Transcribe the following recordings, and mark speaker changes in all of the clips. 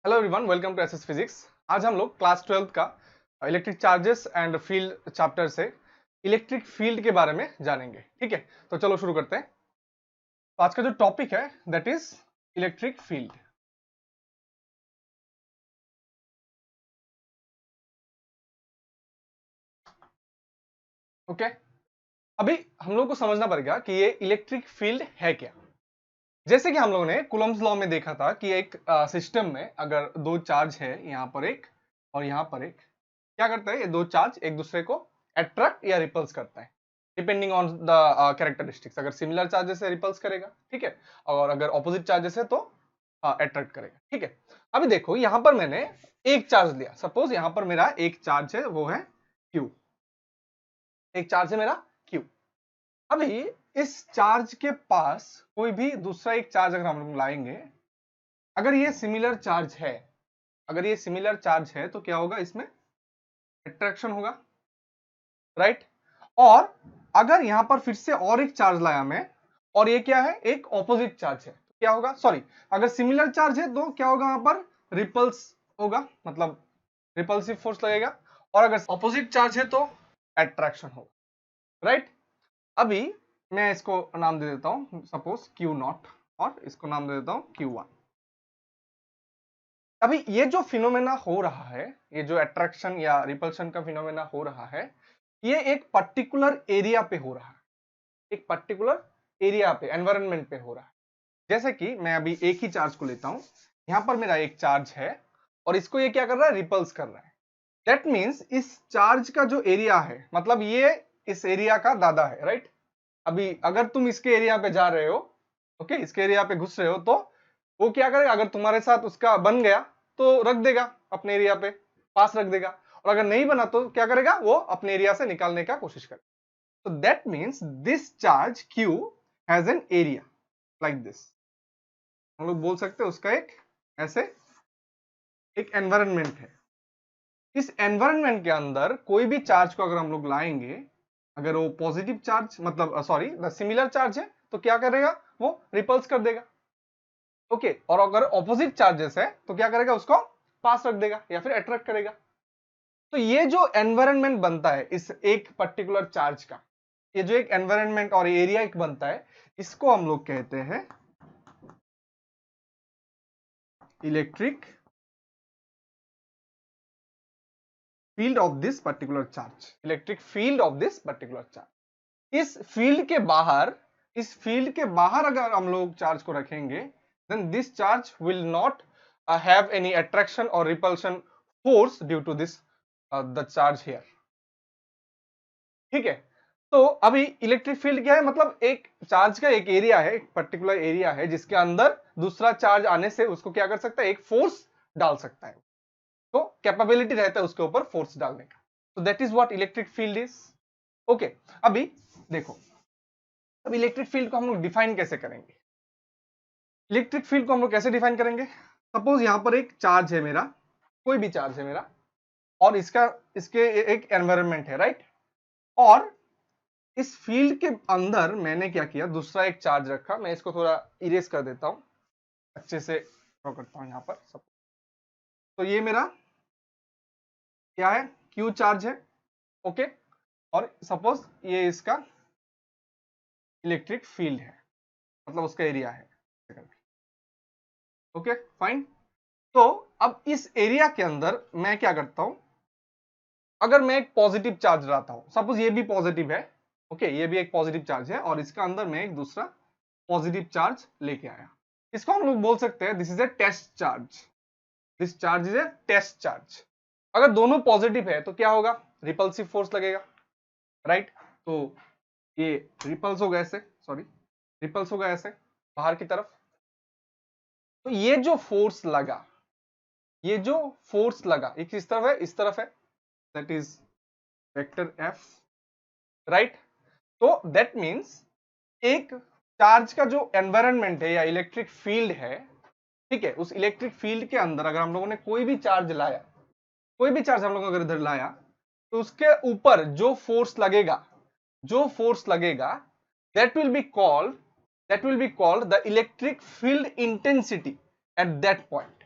Speaker 1: Hello everyone, welcome to SS physics. आज हम लोग क्लास 12 का electric charges and field chapter से इलेक्ट्रिक फील्ड के बारे में जानेंगे। ठीक है, तो चलो शुरू करते हैं। तो आज का जो टॉपिक है that is electric field. Okay, अभी हम लोग को समझना पड़ेगा कि ये इलेक्ट्रिक फील्ड है क्या। जैसे कि हम लोगों ने कूलम्ब्स लॉ में देखा था कि एक सिस्टम में अगर दो चार्ज है, यहाँ पर एक और यहाँ पर एक, क्या करता है, ये दो चार्ज एक दूसरे को अट्रैक्ट या रिपल्स करता है डिपेंडिंग ऑन द कैरेक्टरिस्टिक्स। अगर सिमिलर चार्जेस है रिपल्स करेगा, ठीक है, और अगर ऑपोजिट चार्जेस है तो अट्रैक्ट करेगा। ठीक है, अभी देखो यहाँ पर मैंने एक चार्ज लिया। सपोज यहाँ पर मेरा एक चार्ज है, वो है क्यू। एक चार्ज है मेरा क्यू। अभी इस चार्ज के पास कोई भी दूसरा एक चार्ज अगर हम लोग लाएंगे, अगर ये सिमिलर चार्ज है, अगर ये सिमिलर चार्ज है तो क्या होगा, इसमें अट्रैक्शन होगा, राइट। और अगर यहां पर फिर से और एक चार्ज लाया मैं, और ये क्या है, एक ऑपोजिट चार्ज है, तो क्या होगा, सॉरी, अगर सिमिलर चार्ज है तो क्या होगा, वहां पर रिपल्स होगा, मतलब रिपल्सिव फोर्स लगेगा। और अगर ऑपोजिट चार्ज है तो अट्रैक्शन होगा, राइट। अभी मैं इसको नाम दे देता हूं, सपोज क्यू नॉट, और इसको नाम दे देता हूं क्यू वन। अभी ये जो फिनोमेना हो रहा है, ये जो अट्रैक्शन या रिपल्शन का फिनोमेना हो रहा है, ये एक पर्टिकुलर एरिया पे हो रहा है, एक पर्टिकुलर एरिया पे, एनवायरनमेंट पे हो रहा है। जैसे कि मैं अभी एक ही चार्ज को लेता हूं, यहां पर मेरा एक चार्ज है और इसको ये क्या कर रहा है, रिपल्स कर रहा है। दैट मीन्स इस चार्ज का जो एरिया है, मतलब ये इस एरिया का दादा है, राइट। अभी अगर तुम इसके एरिया पे जा रहे हो, ओके, इसके एरिया पे घुस रहे हो, तो वो क्या करेगा, अगर तुम्हारे साथ उसका बन गया तो रख देगा अपने एरिया पे, पास रख देगा। और अगर नहीं बना तो क्या करेगा, वो अपने एरिया से निकालने का कोशिश करेगा। तो that means this charge Q has an area like this. हम लोग बोल सकते हैं उसका एक ऐसे एक एनवायरनमेंट है। इस एनवायरनमेंट के अंदर कोई भी चार्ज को अगर हम लोग लाएंगे, अगर वो पॉजिटिव चार्ज, मतलब सॉरी द सिमिलर चार्ज है, तो क्या करेगा, वो रिपल्स कर देगा, ओके। और अगर ऑपोजिट चार्जेस है तो क्या करेगा, उसको पास रख देगा या फिर अट्रैक्ट करेगा। तो ये जो एनवायरनमेंट बनता है इस एक पर्टिकुलर चार्ज का, ये जो एक एनवायरनमेंट और एरिया एक बनता है, इसको हम लोग कहते हैं electric field of this particular charge. Electric field of this particular charge. इस फील्ड के बाहर, इस फील्ड के बाहर अगर हम लोग चार्ज को रखेंगे, then this charge will not have any attraction और repulsion force due to this the charge here. ठीक है, तो अभी इलेक्ट्रिक फील्ड क्या है, मतलब एक चार्ज का एक एरिया है, एक पर्टिकुलर एरिया है जिसके अंदर दूसरा चार्ज आने से उसको क्या कर सकता है, एक फोर्स डाल सकता है। तो कैपेबिलिटी रहता है उसके ऊपर फोर्स डालने का। तो that is what electric field is. Okay, अभी देखो, अब इलेक्ट्रिक फील्ड को हम लोग डिफाइन कैसे करेंगे। इलेक्ट्रिक फील्ड को हम लोग कैसे डिफाइन करेंगे, सपोज यहां पर एक चार्ज है मेरा, कोई भी चार्ज है मेरा, और इसका इसके एक एनवायरनमेंट है, राइट। और इस फील्ड के अंदर मैंने क्या किया, दूसरा एक चार्ज रखा। मैं इसको थोड़ा इरेज कर देता हूं, अच्छे से ड्रॉ करता हूं यहां पर सब। तो ये मेरा क्या है, क्यू चार्ज है, ओके। और सपोज ये इसका इलेक्ट्रिक फील्ड है, मतलब उसका एरिया है, ओके फाइन। तो अब इस एरिया के अंदर मैं क्या करता हूं, अगर मैं एक पॉजिटिव चार्ज लाता हूं, सपोज ये भी पॉजिटिव है, ओके, ये भी एक पॉजिटिव चार्ज है, और इसका अंदर मैं एक दूसरा पॉजिटिव चार्ज लेके आया, इसको हम लोग बोल सकते हैं this is a test charge. This charge is a test charge. अगर दोनों पॉजिटिव है तो क्या होगा, रिपल्सिव फोर्स लगेगा, राइट। तो ये रिपल्स होगा ऐसे, सॉरी, रिपल्स होगा ऐसे बाहर की तरफ। तो ये जो फोर्स लगा, ये जो फोर्स लगा, एक इस तरफ है, इस तरफ है, that is vector F, right. तो दैट मीन्स एक चार्ज का जो एनवायरनमेंट है या इलेक्ट्रिक फील्ड है, ठीक है, उस इलेक्ट्रिक फील्ड के अंदर अगर हम लोगों ने कोई भी चार्ज लाया, कोई भी चार्ज हम लोग अगर इधर लाया, तो उसके ऊपर जो फोर्स लगेगा, जो फोर्स लगेगा, that will be called, that will be called the electric field intensity at that point.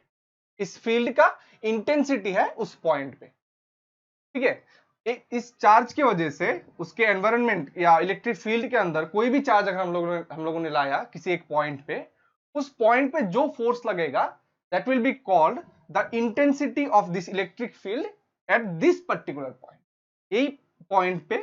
Speaker 1: इस फील्ड का इंटेंसिटी है उस पॉइंट पे, ठीक है। इस चार्ज की वजह से उसके एनवायरनमेंट या इलेक्ट्रिक फील्ड के अंदर कोई भी चार्ज अगर हम लोगों ने लाया किसी एक पॉइंट पे, उस पॉइंट पे जो फोर्स लगेगा that will be called the intensity of this electric field at this particular point. यही पॉइंट पे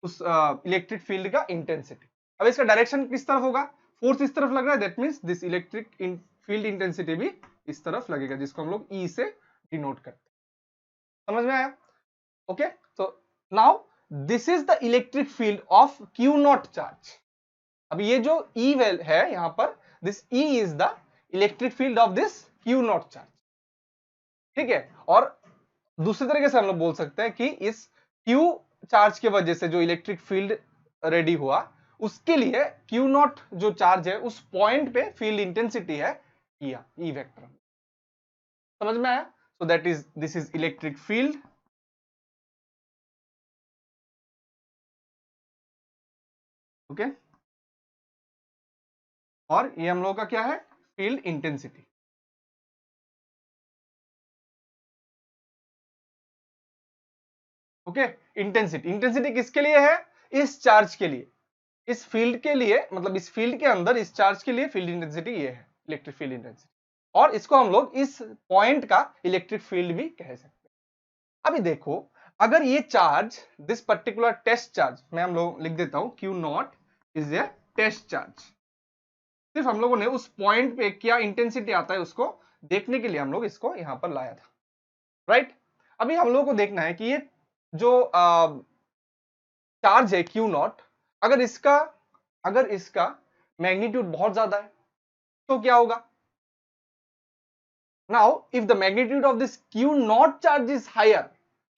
Speaker 1: उस इलेक्ट्रिक फील्ड का इंटेंसिटी। अब इसका डायरेक्शन किस तरफ होगा, फोर्स इस तरफ लग रहा है, that means this electric field intensity भी इस तरफ लगेगा, जिसको हम लोग ई से डिनोट करते हैं। समझ में आया? Okay, so now this is the electric field of Q naught charge। अब ये जो E है यहां पर, this E is the electric field of this Q naught charge, ठीक है। और दूसरे तरीके से हम लोग बोल सकते हैं कि इस Q चार्ज की वजह से जो इलेक्ट्रिक फील्ड रेडी हुआ, उसके लिए Q नॉट जो चार्ज है उस पॉइंट पे फील्ड इंटेंसिटी है E वेक्टर। समझ में आया? सो that is this is electric field, okay. और ये हम लोग का क्या है, फील्ड इंटेंसिटी। ओके, इंटेंसिटी किसके लिए है, इस चार्ज के लिए, इस फील्ड के लिए, मतलब इस फील्ड के अंदर इस चार्ज के लिए फील्ड इंटेंसिटी ये है, इलेक्ट्रिक फील्ड इंटेंसिटी। और इसको हम लोग इस पॉइंट का इलेक्ट्रिक फील्ड भी कह सकते हैं। अभी देखो, अगर ये charge, this particular test charge, मैं हम लोग लिख देता हूं Q naught is a test charge. सिर्फ हम लोगों ने उस पॉइंट पे क्या इंटेंसिटी आता है उसको देखने के लिए हम लोग इसको यहां पर लाया था, राइट। अभी हम लोगों को देखना है कि ये जो चार्ज है Q नॉट, अगर इसका मैग्नीट्यूड बहुत ज्यादा है तो क्या होगा। Now if the magnitude of this Q naught charge is higher,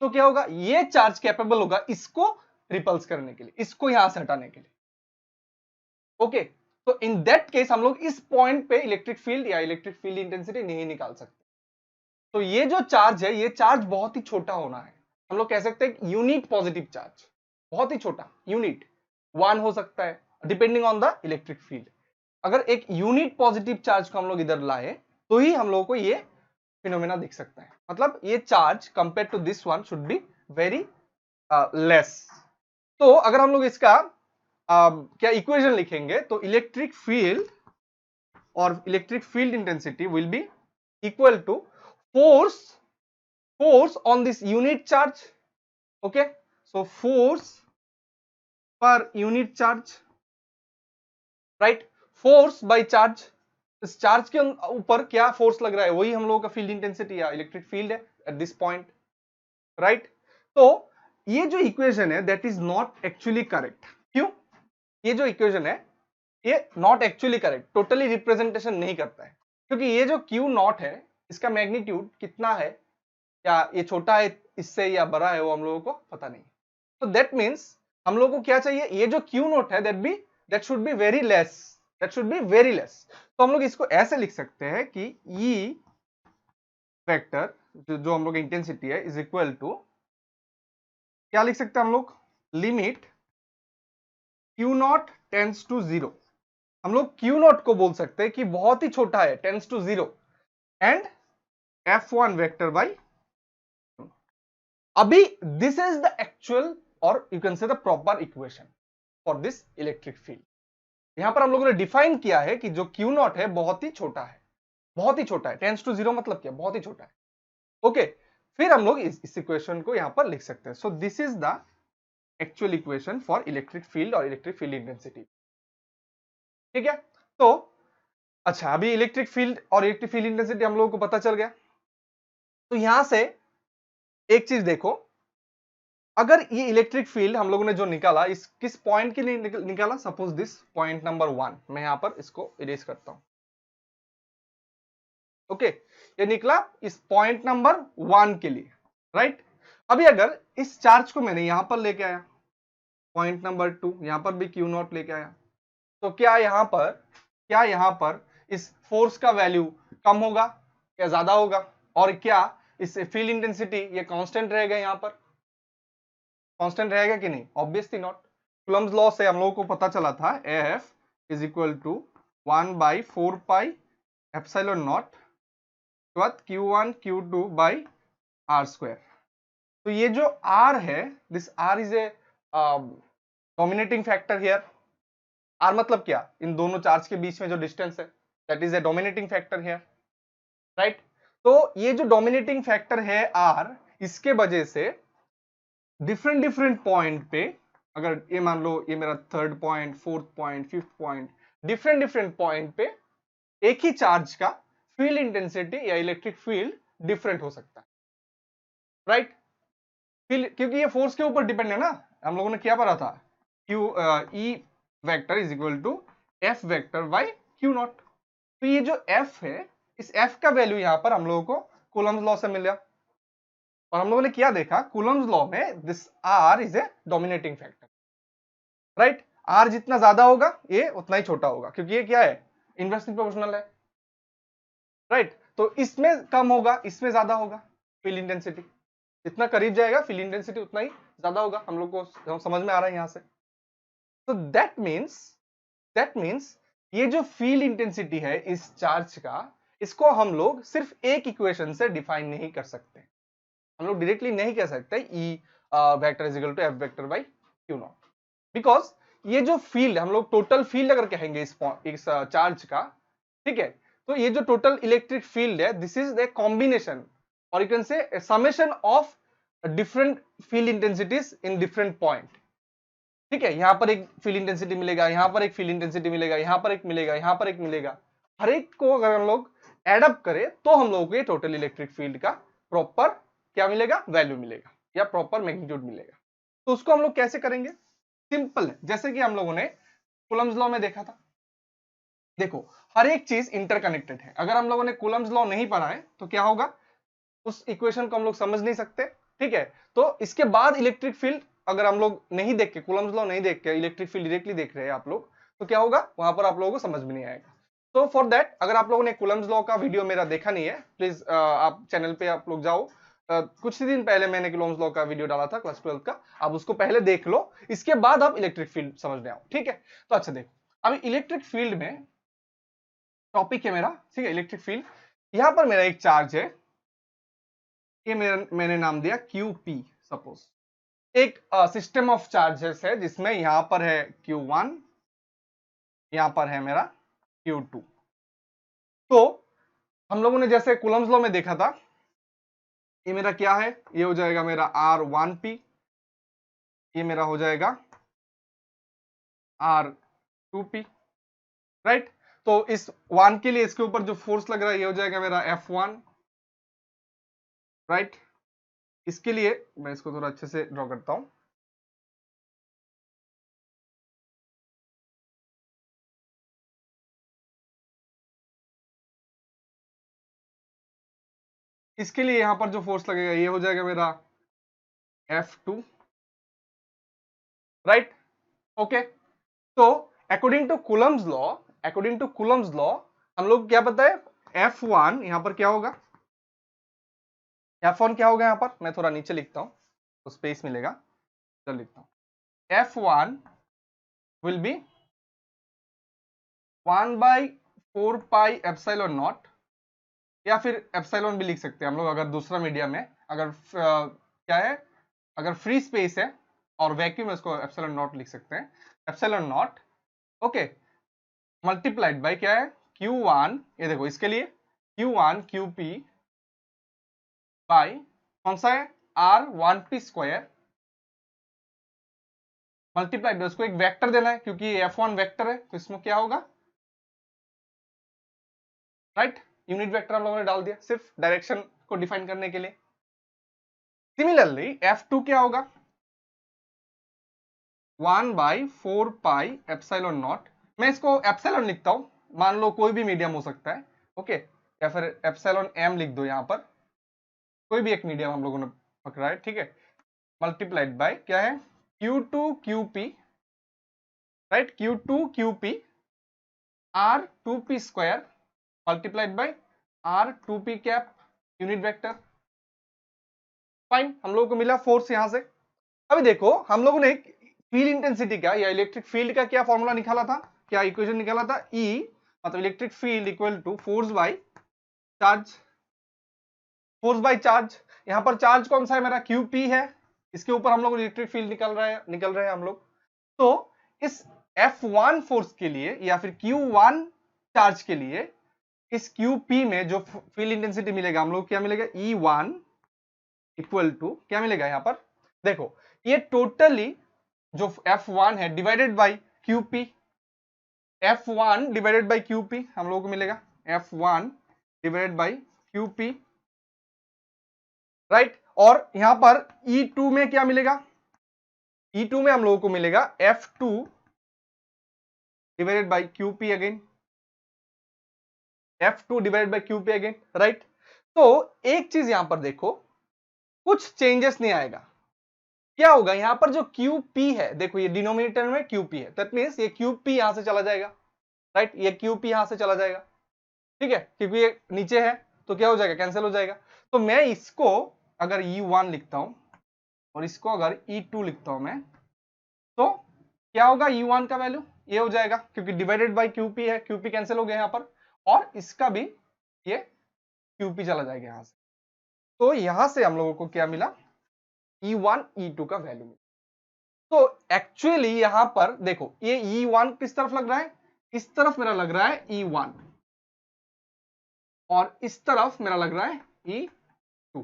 Speaker 1: तो क्या होगा, ये चार्ज कैपेबल होगा इसको रिपल्स करने के लिए, इसको यहां से हटाने के लिए। ओके, तो इन दैट केस हम लोग इस पॉइंट पे इलेक्ट्रिक फील्ड या इलेक्ट्रिक फील्ड इंटेंसिटी नहीं निकाल सकते। तो ये जो चार्ज है, ये चार्ज बहुत ही छोटा होना है। हम लोग कह सकते हैं यूनिट पॉजिटिव चार्ज, बहुत ही छोटा, यूनिट 1 हो सकता है depending on the electric field. अगर एक यूनिट पॉजिटिव चार्ज को हम लोग इधर लाए तो ही हम लोगों को ये फिनोमेना दिख सकता है। मतलब ये charge compare to this one should be very less. तो अगर हम लोग इसका क्या इक्वेशन लिखेंगे, तो इलेक्ट्रिक फील्ड और electric field intensity will be equal to force on this unit charge, okay, so force per unit charge, right, force by charge। इस चार्ज के ऊपर क्या फोर्स लग रहा है वही हम लोगों का फील्ड इंटेंसिटी या इलेक्ट्रिक फील्ड है एट दिस पॉइंट, राइट। तो ये जो इक्वेशन है that is not actually correct. क्यों? ये जो इक्वेशन है ये not actually correct, totally representation नहीं करता है, क्योंकि ये जो Q नॉट है इसका मैग्नीट्यूड कितना है, या ये छोटा है इससे या बड़ा है, वो हम लोगों को पता नहीं। तो दैट मीन्स हम लोगों को क्या चाहिए, ये जो Q नॉट है that should be very less, that should be very less. तो हम लोग इसको ऐसे लिख सकते हैं कि E वेक्टर जो हम लोग इंटेंसिटी है इज इक्वल टू, क्या लिख सकते हैं हम लोग, limit Q naught tends to 0। हम लोग Q नॉट को बोल सकते हैं कि बहुत ही छोटा है, tends to 0, and F1 vector by. अभी दिस इज द एक्चुअल और you can say the proper equation for this electric field. यहां पर हम लोगों ने डिफाइन किया है कि जो Q नॉट है बहुत ही छोटा है, बहुत ही छोटा है, टेंड्स टू 0 मतलब क्या, बहुत ही छोटा है। ओके, फिर हम लोग इस इक्वेशन को यहां पर लिख सकते हैं। सो this is the actual equation for electric field और इलेक्ट्रिक फील्ड इंटेंसिटी, ठीक है। तो अच्छा, अभी इलेक्ट्रिक फील्ड और इलेक्ट्रिक फील्ड इंटेंसिटी हम लोगों को पता चल गया। तो यहां से एक चीज देखो, अगर ये इलेक्ट्रिक फील्ड हम लोगों ने जो निकाला, इस किस पॉइंट के लिए निकाला, सपोज दिस पॉइंट नंबर 1, मैं यहां पर इसको इरेज करता हूं। ओके, ये निकला इस पॉइंट नंबर 1 के लिए, राइट। अभी अगर इस चार्ज को मैंने यहां पर लेके आया, पॉइंट नंबर 2, यहां पर भी Q नॉट लेके आया, तो क्या यहां पर इस फोर्स का वैल्यू कम होगा या ज्यादा होगा, और क्या इस फील्ड इंटेंसिटी ये कांस्टेंट रहेगा, यहां पर कांस्टेंट रहेगा कि नहीं, ऑब्वियसली नॉट। कूलम्ब्स लॉ से हम लोगों को पता चला था AF is equal to 1/4 pi epsilon naught उसके बाद Q1 Q2 by are square. तो ये जो R है, this R is a dominating factor here. R मतलब क्या, इन दोनों चार्ज के बीच में जो डिस्टेंस है, that is a dominating factor here, right. तो ये जो डोमिनेटिंग फैक्टर है R, इसके वजह से डिफरेंट डिफरेंट पॉइंट पे, अगर ये मान लो ये मेरा third point, fourth point, fifth point, different different point पे एक ही चार्ज का फील्ड इंटेंसिटी या इलेक्ट्रिक फील्ड डिफरेंट हो सकता है, राइट। क्योंकि ये फोर्स के ऊपर डिपेंड है ना, हम लोगों ने क्या पढ़ा था, Q E vector is equal to F vector by Q naught. तो ये जो एफ है, इस एफ का वैल्यू यहां पर हम लोगों को कूलम्स लॉ से मिला, और हम लोगों ने क्या देखा, कूलम्स लॉ में this R is a dominating factor, right. R जितना ज्यादा होगा ये उतना ही छोटा होगा, क्योंकि ये क्या है, इनवर्सली प्रोपोर्शनल है, राइट। तो इसमें कम होगा, इसमें ज्यादा होगा फील्ड इंटेंसिटी, जितना करीब जाएगा फील्ड इंटेंसिटी उतना ही ज्यादा होगा, हम लोग को समझ में आ रहा है यहां से। तो दैट मीन्स ये जो फील्ड इंटेंसिटी है इस चार्ज का, इसको हम लोग सिर्फ एक इक्वेशन से डिफाइन नहीं कर सकते, हम लोग डायरेक्टली नहीं कह सकते E vector is equal to F vector by Q naught, because ये जो फील्ड, हम लोग टोटल फील्ड अगर कहेंगे इस चार्ज का, ठीक है, तो ये जो टोटल इलेक्ट्रिक फील्ड है, दिस इज द कॉम्बिनेशन, और यू कैन से summation of different field intensities in different point, ठीक है। यहां पर एक फील्ड इंटेंसिटी मिलेगा, यहां पर एक फील्ड इंटेंसिटी मिलेगा, यहां पर एक मिलेगा, यहां पर एक मिलेगा, हर एक को अगर हम लोग एड अप करें तो हम लोगों को ये टोटल इलेक्ट्रिक फील्ड का प्रॉपर क्या मिलेगा, वैल्यू मिलेगा या प्रॉपर मैग्नीट्यूड मिलेगा। तो उसको हम लोग कैसे करेंगे, सिंपल है, जैसे कि हम लोगों ने कूलम्स लॉ में देखा था। देखो हर एक चीज इंटरकनेक्टेड है, अगर हम लोगों ने कूलम्स लॉ नहीं पढ़ा है तो क्या होगा, उस इक्वेशन को हम लोग समझ नहीं सकते, ठीक है। तो इसके बाद इलेक्ट्रिक फील्ड अगर हम लोग नहीं देख के, कूलम्स लॉ नहीं देख के इलेक्ट्रिक फील्ड डायरेक्टली देख रहे हैं आप लोग, तो क्या होगा, वहां पर आप लोगों को समझ में नहीं आएगा। तो फॉर दैट, अगर आप लोगों ने कूलम्स लॉ का वीडियो मेरा देखा नहीं है, प्लीज आप चैनल पे आप लोग जाओ, कुछ ही दिन पहले मैंने कूलम्स लॉ का वीडियो डाला था क्लास 12 का, आप उसको पहले देख लो, इसके बाद आप इलेक्ट्रिक फील्ड समझने आओ, ठीक है। तो अच्छा देखो, अभी इलेक्ट्रिक फील्ड में टॉपिक है मेरा, ठीक है, इलेक्ट्रिक फील्ड। यहां पर मेरा एक चार्ज है, ये मैंने नाम दिया QP, सपोज एक सिस्टम ऑफ चार्जेस है जिसमें यहां पर है Q1, यहां पर है मेरा Q2। तो हम लोगों ने जैसे कूलम्स लॉ में देखा था, ये मेरा क्या है, ये हो जाएगा मेरा R1P, ये मेरा हो जाएगा R2P, राइट। तो इस 1 के लिए इसके ऊपर जो फोर्स लग रहा है ये हो जाएगा मेरा F1, राइट। इसके लिए मैं इसको थोड़ा अच्छे से ड्रॉ करता हूं, इसके लिए यहां पर जो फोर्स लगेगा ये हो जाएगा मेरा F2, राइट, ओके। तो अकॉर्डिंग टू कूलम्स लॉ हम लोग क्या पता है, F1 यहां पर क्या होगा, F1 क्या होगा, यहां पर मैं थोड़ा नीचे लिखता हूं तो स्पेस मिलेगा, चल लिखता हूं, F1 will be 1/4 pi epsilon not, या फिर एप्सिलॉन भी लिख सकते हैं हम लोग, अगर दूसरा मीडियम है, अगर क्या है, अगर फ्री स्पेस है और वैक्यूम है उसको एप्सिलॉन नॉट लिख सकते हैं, epsilon not, okay, multiplied by क्या है, Q1, ये देखो इसके लिए Q1 QP बाय कौन सा है, R1P स्क्वायर, मल्टीप्लाइड बाय उसको एक वेक्टर देना है क्योंकि F1 वेक्टर है, तो इसमें क्या होगा, राइट, यूनिट वेक्टर हम लोगों ने डाल दिया सिर्फ डायरेक्शन को डिफाइन करने के लिए। सिमिलरली F2 क्या होगा, 1/4 पाई एप्सिलॉन नॉट, मैं इसको एप्सिलॉन लिखता हूं, मान लो कोई भी मीडियम हो सकता है, ओके, या फिर एप्सिलॉन M लिख दो, यहां पर कोई भी एक मीडियम हम लोगों ने पकड़ा है, ठीक है, मल्टीप्लाइड बाय क्या है, Q2 QP, right, Q2 QP R2P square multiplied by R2P cap unit vector, fine, हम लोगों को मिला फोर्स यहां से। अभी देखो हम लोगों ने फील्ड इंटेंसिटी का या इलेक्ट्रिक फील्ड का क्या फॉर्मूला निकाला था, क्या इक्वेशन निकाला था, E मतलब electric field equal to force by charge, force by charge, यहाँ पर चार्ज कौन सा है मेरा, QP है, इसके ऊपर हम लोग इलेक्ट्रिक फील्ड निकल रहे हैं हम लोग। तो इस F1 फोर्स के लिए या फिर Q1 चार्ज के लिए इस QP में जो फील्ड इंटेंसिटी मिलेगा हम लोग क्या मिलेगा, E1 इक्वल टू क्या मिलेगा यहाँ पर, देखो ये टोटली जो F1 है divided by QP, F1 divided by QP हम लोगों को मिलेगा F1 divided by QP, right. और यहां पर E2 में क्या मिलेगा, E2 में हम लोगों को मिलेगा F2 divided by QP again, F2 divided by QP again, right. तो एक चीज यहां पर देखो, कुछ चेंजेस नहीं आएगा, क्या होगा यहां पर जो QP है, देखो ये डिनोमिनेटर में QP है, दैट मींस ये QP यहां से चला जाएगा, राइट, ये QP यहां से चला जाएगा, ठीक है, क्योंकि ये नीचे है तो क्या हो जाएगा, कैंसिल हो जाएगा। तो मैं इसको अगर E1 लिखता हूं और इसको अगर E2 लिखता हूं मैं, तो क्या होगा, E1 का वैल्यू ये हो जाएगा, क्योंकि डिवाइडेड बाय QP है, QP कैंसिल हो गया यहाँ पर, और इसका भी ये QP चला जाएगा यहां से। तो यहां से हम लोगों को क्या मिला, E1 E2 का वैल्यू मिला। तो एक्चुअली यहां पर देखो ये E1 किस तरफ लग रहा है, इस तरफ मेरा लग रहा है E1 और इस तरफ मेरा लग रहा है E2,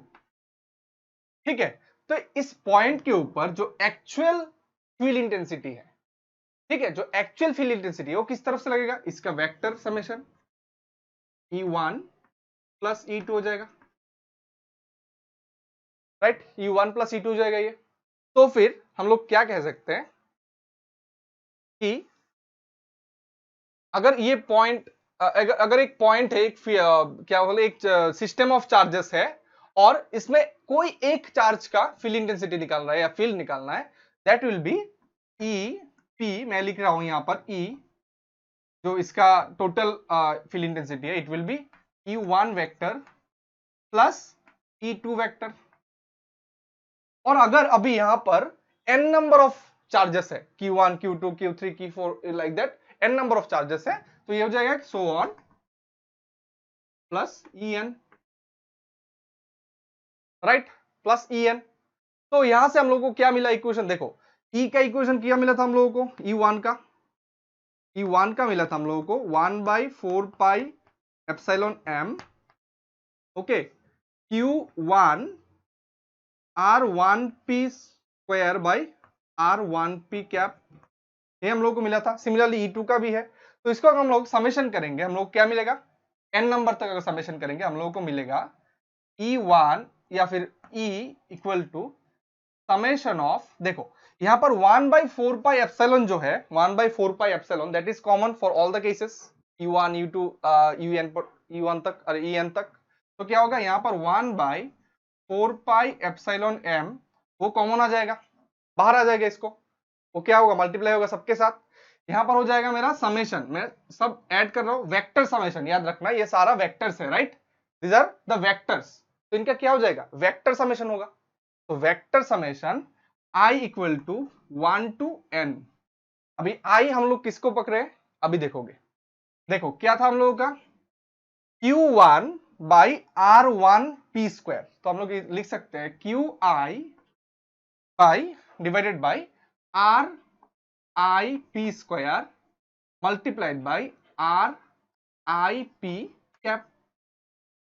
Speaker 1: ठीक है। तो इस पॉइंट के ऊपर जो एक्चुअल फील्ड इंटेंसिटी है, ठीक है, जो एक्चुअल फील्ड इंटेंसिटी है वो किस तरफ से लगेगा, इसका vector summation E1 plus E2 हो जाएगा, राइट, E1 प्लस E2 हो जाएगा ये। तो फिर हम लोग क्या कह सकते हैं कि अगर ये पॉइंट, अगर एक पॉइंट है, एक क्या बोले, एक सिस्टम ऑफ चार्जेस है और इसमें कोई एक चार्ज का फील्ड इंटेंसिटी निकालना है या फील्ड निकालना है, दैट विल बी EP, मैं लिख रहा हूं यहां पर E, जो इसका टोटल फील्ड इंटेंसिटी है, it will be E1 vector plus E2 vector. और अगर अभी यहां पर n नंबर ऑफ चार्जेस है, Q1 Q2 Q3 Q4 like that, n number of charges है, तो ये हो जाएगा so on plus En, right, plus En। तो यहां से हम लोगों को क्या मिला इक्वेशन, देखो E का इक्वेशन क्या मिला था हम लोगों को, E1 का मिला था हम लोगों को 1/4 pi epsilon m, okay, Q1 R1p square by R1p cap, ये हम लोग को मिला था। सिमिलरली E2 का भी है, तो इसको अगर हम लोग समेशन करेंगे हम लोग क्या मिलेगा, n नंबर तक अगर समेशन करेंगे हम लोगों को मिलेगा E1 या फिर E equal to summation of, देखो यहाँ पर 1/4 पाई एप्सिलॉन जो है, 1/4 pi epsilon that is common for all the cases U1 U2 UN तक और En तक, तो क्या होगा यहाँ पर 1/4 पाई एप्सिलॉन m, वो कॉमन आ जाएगा, बाहर आ जाएगा, इसको वो क्या होगा, मल्टीप्लाई होगा सबके साथ, यहां पर हो जाएगा मेरा समेशन, मैं सब ऐड कर रहा हूं, वेक्टर समेशन, याद रखना ये सारा वेक्टर्स है, right, these are the vectors, तो इनका क्या हो जाएगा, वेक्टर समेशन होगा। तो vector summation I equal to 1 to n, अभी I हम लोग किसको पकड़े, अभी देखोगे, देखो क्या था हम लोगों का, Q1 बाई R1p स्क्वायर, तो हम लोग लिख सकते हैं QI by divided by RIP square multiplied by RIP cap,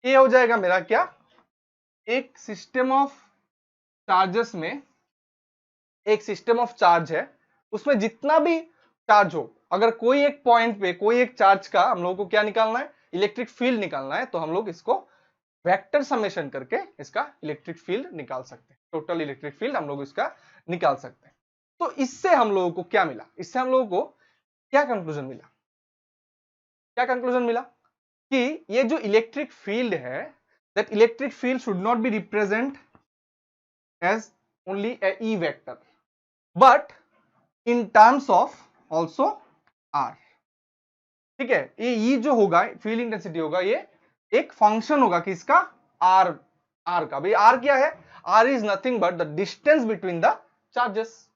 Speaker 1: ये हो जाएगा मेरा क्या, एक सिस्टम ऑफ चार्जेस में, एक सिस्टम ऑफ चार्ज है, उसमें जितना भी चार्ज हो, अगर कोई एक पॉइंट पे कोई एक चार्ज का हम लोगों को क्या निकालना है, इलेक्ट्रिक फील्ड निकालना है, तो हम लोग इसको वेक्टर समेशन करके इसका इलेक्ट्रिक फील्ड निकाल सकते हैं, टोटल इलेक्ट्रिक फील्ड हम लोग इसका निकाल सकते हैं। तो इससे हम लोगों को क्या मिला, इससे हम लोगों को क्या कंक्लूजन मिला, क्या कंक्लूजन मिला कि ये जो इलेक्ट्रिक फील्ड है, that electric field should not be represent as only a E vector but in terms of also R, ठीक है, ये E जो होगा फील्ड इंटेंसिटी होगा, ये एक फंक्शन होगा किसका, R का। भाई R क्या है, R is nothing but the distance between the charges,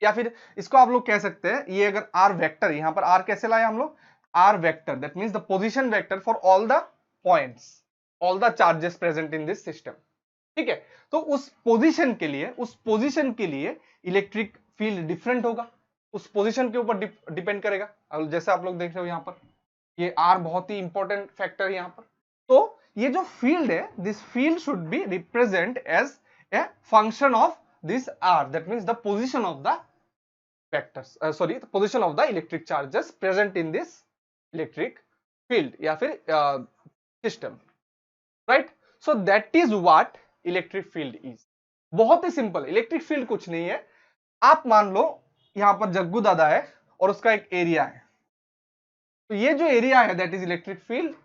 Speaker 1: या फिर इसको आप लोग कह सकते हैं, ये अगर R वेक्टर, यहां पर R कैसे लाए हम लोग, R vector that means the position vector for all the points, all the charges present in this system. ठीक है, तो उस पोजीशन के लिए इलेक्ट्रिक फील्ड डिफरेंट होगा, उस पोजीशन के ऊपर डिपेंड करेगा। जैसे आप लोग देख रहे हो यहाँ पर ये आर बहुत ही इंपॉर्टेंट फैक्टर है यहाँ पर। तो ये जो फील्ड है, this field should be represent as a function of this R, that means the position of the vectors, sorry, the position of the electric charges present in this electric field या फिर system, right? So that is what electric field is। बहुत ही simple, electric field कुछ नहीं है। आप मान लो यहां पर जग्गू दादा है और उसका एक एरिया है, तो ये जो एरिया है दैट इज इलेक्ट्रिक फील्ड,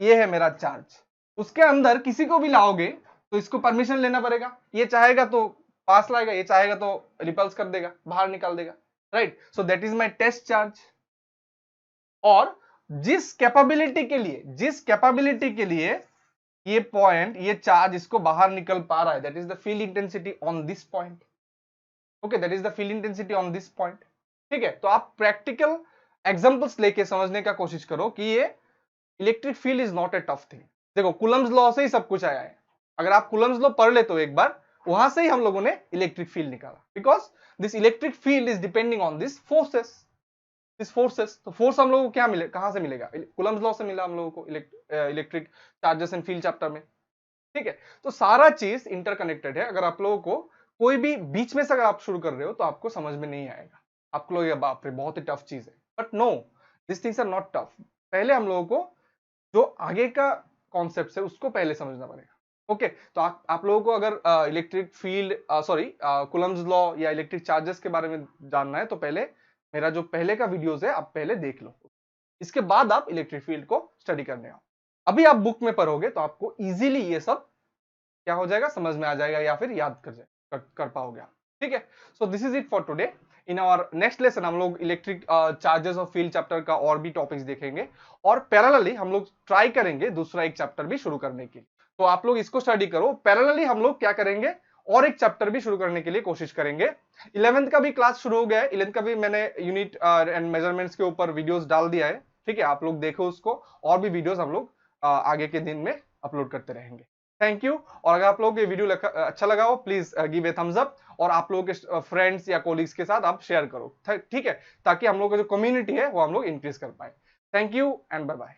Speaker 1: ये है मेरा चार्ज। उसके अंदर किसी को भी लाओगे तो इसको परमिशन लेना पड़ेगा, ये चाहेगा तो पास लाएगा, ये चाहेगा तो रिपल्स कर देगा, बाहर निकाल देगा, right? So that is my test charge. और जिस कैपेबिलिटी के लिए ये पॉइंट, ये चार्ज इसको बाहर निकल पा रहा है, that is the field intensity on this point. Okay, that is the field intensity on this point. ठीक है, तो आप प्रैक्टिकल एग्जांपल्स लेके समझने का कोशिश करो कि ये electric field is not a tough thing. देखो कुलम्स लॉ से ही सब कुछ आया है, अगर आप कुलम्स लॉ पढ़ ले तो एक बार, वहां से ही हम लोगों ने इलेक्ट्रिक फील्ड निकाला, because this electric field is depending on this forces. तो फोर्स हम लोगों को क्या मिले, कहां से मिलेगा? कुलम्स लॉ से मिला हम लोगों को electric charges and field chapter में। ठीक है, तो सारा चीज इंटरकनेक्टेड है। अगर आप लोगों को कोई भी बीच में से अगर आप शुरू कर रहे हो तो आपको समझ में नहीं आएगा, आपको लगेगा बाप रे बहुत ही टफ चीज है, but no, this things are not tough. पहले हम लोगों को जो आगे का कॉन्सेप्ट है उसको पहले समझना पड़ेगा। ओके, तो आप लोगों को अगर इलेक्ट्रिक फील्ड कुलम्स लॉ या इलेक्ट्रिक चार्जेस के बारे में जानना है तो पहले मेरा जो पहले का वीडियोस है आप पहले देख लो, इसके बाद आप इलेक्ट्रिक फील्ड को स्टडी करने आओ। अभी आप बुक में पढ़ोगे तो आपको इजीली ये सब क्या हो जाएगा, समझ में आ जाएगा या फिर याद कर पाओगे आप। ठीक है, so this is it for today. In our next lesson हम लोग इलेक्ट्रिक चार्जेस और फील्ड चैप्टर का और भी टॉपिक्स देखेंगे, और पैरेलली हम लोग ट्राई करेंगे दूसरा एक चैप्टर भी शुरू करने की। तो आप लोग इसको स्टडी करो, पैरेलली हम लोग क्या करेंगे, और एक चैप्टर भी शुरू करने के लिए कोशिश करेंगे। 11th का भी क्लास शुरू हो गया है, 11th का भी मैंने यूनिट एंड मेजरमेंट्स के ऊपर वीडियोस डाल दिया है। ठीक है, आप लोग देखो उसको, और भी वीडियोस हम लोग आगे के दिन में अपलोड करते रहेंगे। Thank you. और अगर आप लोगों को ये वीडियो अच्छा लगा हो, please give a thumbs up, और आप लोगों के फ्रेंड्स या कोलीग्स के साथ आप शेयर करो, ठीक है, ताकि हम लोग का जो कम्युनिटी है वो हम लोग इंक्रीज कर पाए। Thank you and bye bye.